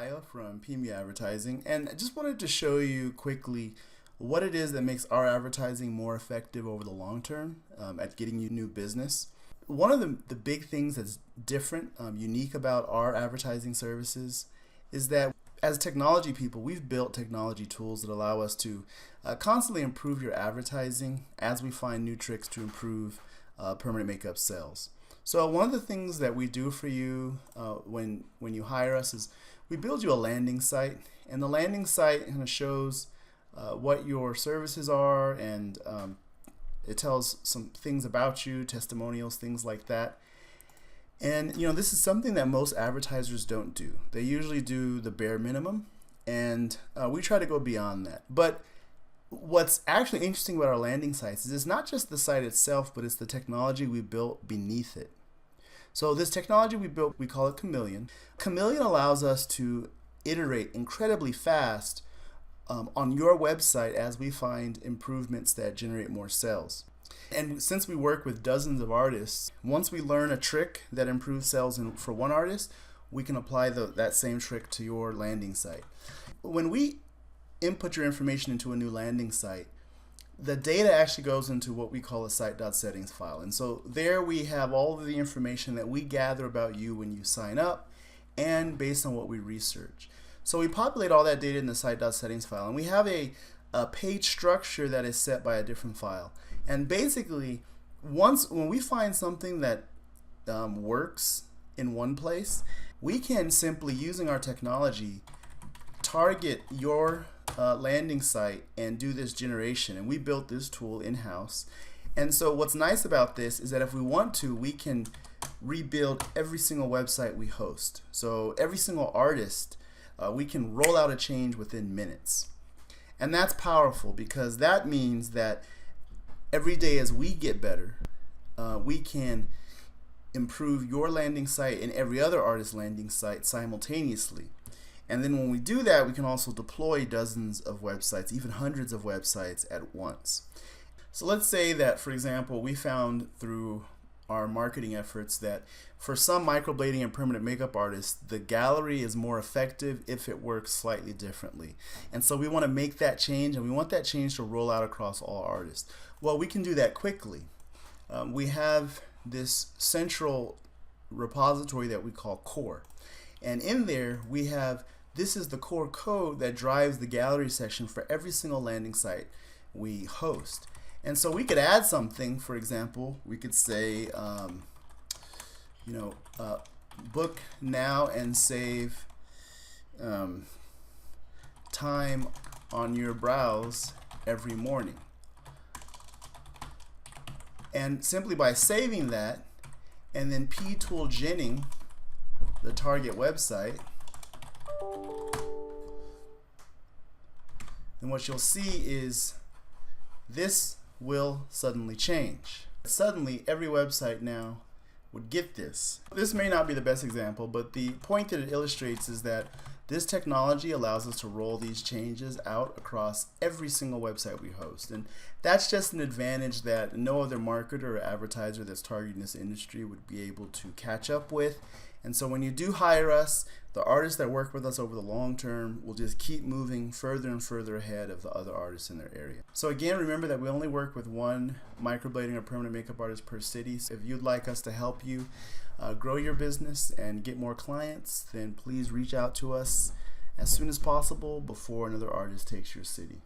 Aya from PMU Advertising, and I just wanted to show you quickly what it is that makes our advertising more effective over the long term at getting you new business. One of the big things that's different, unique about our advertising services is that as technology people, we've built technology tools that allow us to constantly improve your advertising as we find new tricks to improve permanent makeup sales. So one of the things that we do for you when you hire us is we build you a landing site, and the landing site kind of shows what your services are, and it tells some things about you, testimonials, things like that. And this is something that most advertisers don't do. They usually do the bare minimum, and we try to go beyond that. But what's actually interesting about our landing sites is it's not just the site itself, but it's the technology we built beneath it. So this technology we built, we call it Chameleon. Chameleon allows us to iterate incredibly fast on your website as we find improvements that generate more sales. And since we work with dozens of artists, once we learn a trick that improves sales for one artist, we can apply that same trick to your landing site. When we input your information into a new landing site, the data actually goes into what we call a site.settings file. And so there we have all of the information that we gather about you when you sign up and based on what we research. So we populate all that data in the site.settings file, and we have a page structure that is set by a different file. And basically, when we find something that works in one place, we can simply, using our technology, target your landing site and do this generation. And we built this tool in-house. And so what's nice about this is that if we want to, we can rebuild every single website we host. So every single artist, we can roll out a change within minutes. And that's powerful because that means that every day as we get better, we can improve your landing site and every other artist's landing site simultaneously. And then when we do that, we can also deploy dozens of websites, even hundreds of websites at once. So let's say that, for example, we found through our marketing efforts that for some microblading and permanent makeup artists, the gallery is more effective if it works slightly differently. And so we want to make that change, and we want that change to roll out across all artists. Well, we can do that quickly. We have this central repository that we call core. And in there, we have, this is the core code that drives the gallery section for every single landing site we host. And so we could add something. For example, we could say, book now and save time on your brows every morning. And simply by saving that and then p-tool genning the target website, then what you'll see is this will suddenly change. Suddenly, every website now would get this. This may not be the best example, but the point that it illustrates is that this technology allows us to roll these changes out across every single website we host. And that's just an advantage that no other marketer or advertiser that's targeting this industry would be able to catch up with. And so when you do hire us, the artists that work with us over the long term will just keep moving further and further ahead of the other artists in their area. So again, remember that we only work with one microblading or permanent makeup artist per city. So if you'd like us to help you grow your business and get more clients, then please reach out to us as soon as possible before another artist takes your city.